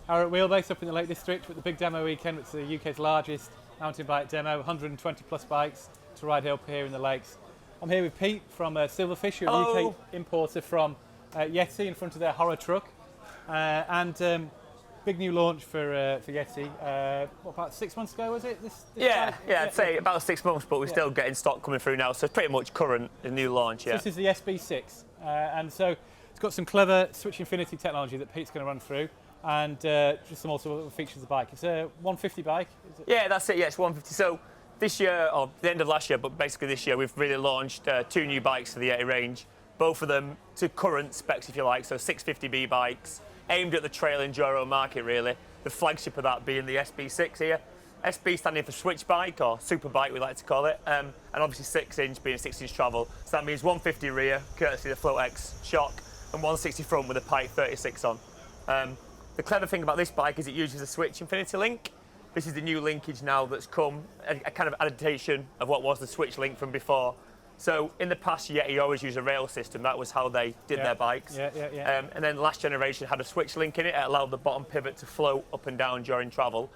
Our wheelbase up in the Lake District with the big demo weekend, which is the UK's largest mountain bike demo, 120 plus bikes to ride up here in the lakes. I'm here with Pete from Silverfish, a UK importer from Yeti, in front of their horror truck. Big new launch for Yeti. What, about 6 months ago, was it? I'd say about 6 months, but we're still getting stock coming through now, so it's pretty much current, the new launch, yeah. So this is the SB6, and so it's got some clever Switch Infinity technology that Pete's going to run through, and just some also features of the bike. It's a 150 bike, is it? Yeah, that's it, yeah, it's 150. So this year, or the end of last year, but basically this year, we've really launched 2 new bikes for the Yeti range, both of them to current specs, if you like, so 650B bikes, aimed at the trail enduro market, really. The flagship of that being the SB6 here. SB standing for switch bike, or super bike we like to call it, and obviously 6-inch being 6-inch travel. So that means 150 rear, courtesy of the Float X shock, and 160 front with a Pike 36 on. The clever thing about this bike is it uses a Switch Infinity link. This is the new linkage now that's come, a kind of adaptation of what was the Switch link from before. So in the past, Yeti always used a rail system. That was how they did their bikes. And then the last generation had a switch link in it. It allowed the bottom pivot to float up and down during travel.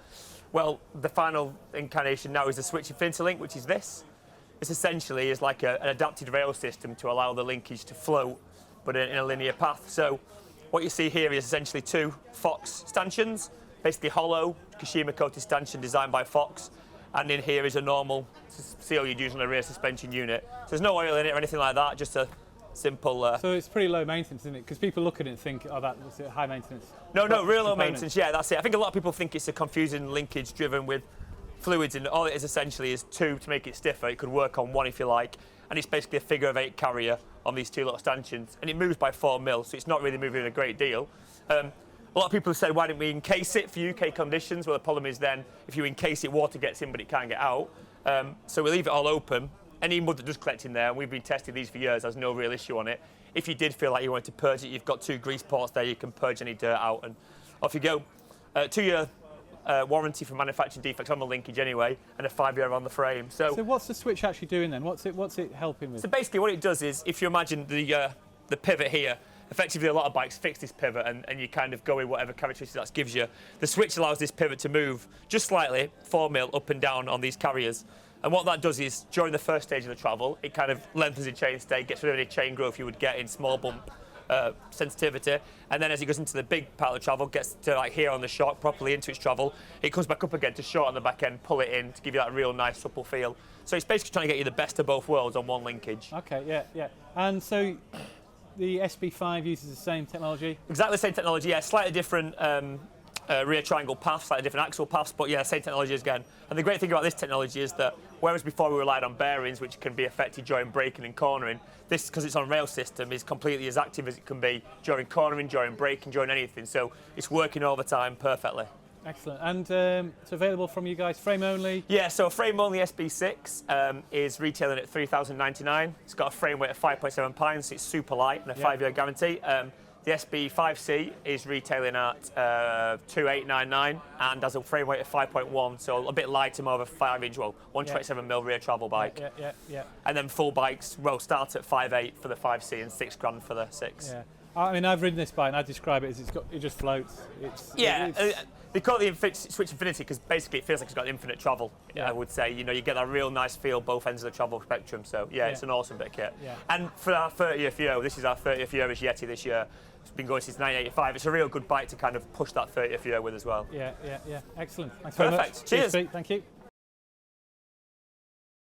Well, the final incarnation now is the Switch Infinity link, which is this. This essentially is like an adapted rail system to allow the linkage to float, but in a linear path. So what you see here is essentially 2 Fox stanchions, basically hollow, Kashima-coated stanchion designed by Fox. And in here is a normal seal you'd use on a rear suspension unit. So there's no oil in it or anything like that, just a simple... So it's pretty low maintenance, isn't it? Because people look at it and think, oh, that's high maintenance. No, real low maintenance, yeah, that's it. I think a lot of people think it's a confusing linkage driven with fluids, and all it is essentially is 2 to make it stiffer. It could work on 1 if you like, and it's basically a figure of 8 carrier on these 2 little stanchions, and it moves by 4 mil, so it's not really moving a great deal. A lot of people have said, why didn't we encase it for UK conditions? Well, the problem is then, if you encase it, water gets in, but it can't get out. So we leave it all open. Any mud that does collect in there, and we've been testing these for years, there's no real issue on it. If you did feel like you wanted to purge it, you've got 2 grease ports there, you can purge any dirt out, and off you go. 2-year warranty for manufacturing defects on the linkage anyway, and a 5-year on the frame. So what's the Switch actually doing then? What's it helping with? So basically what it does is, if you imagine the pivot here, effectively a lot of bikes fix this pivot and you kind of go with whatever characteristics that gives you. The Switch allows this pivot to move just slightly, 4 mil up and down on these carriers. And what that does is, during the first stage of the travel, it kind of lengthens the chain stay, gets rid of any chain growth you would get in small bump sensitivity. And then as it goes into the big part of the travel, gets to like here on the shock, properly into its travel, it comes back up again to short on the back end, pull it in to give you that real nice supple feel. So it's basically trying to get you the best of both worlds on 1 linkage. Okay, yeah. And so the SB5 uses the same technology? Exactly the same technology, yeah. Slightly different rear triangle paths, slightly different axle paths, but yeah, same technology again. And the great thing about this technology is that, whereas before we relied on bearings, which can be affected during braking and cornering, this, because it's on rail system, is completely as active as it can be during cornering, during braking, during anything. So it's working all the time perfectly. Excellent. And it's available from you guys, frame only? Yeah, so a frame only SB6 is retailing at $3,099. It's got a frame weight of 5.7 pounds, so it's super light and a 5-year guarantee. The SB5C is retailing at $2,899 and has a frame weight of 5.1, so a bit lighter, more of a 5-inch, well, 127mm rear travel bike. Yeah. And then full bikes, well, start at 5.8 for the 5C and $6,000 for the 6. Yeah. I mean, I've ridden this bike and I describe it as it just floats. They call it the Switch Infinity because basically it feels like it's got infinite travel, I would say. You know, you get that real nice feel both ends of the travel spectrum. So, it's an awesome bit of kit. Yeah. And for our 30th year, this is our 30th year as Yeti this year. It's been going since 1985. It's a real good bike to kind of push that 30th year with as well. Yeah. Excellent. Thanks very much. Cheers. Pete. Thank you.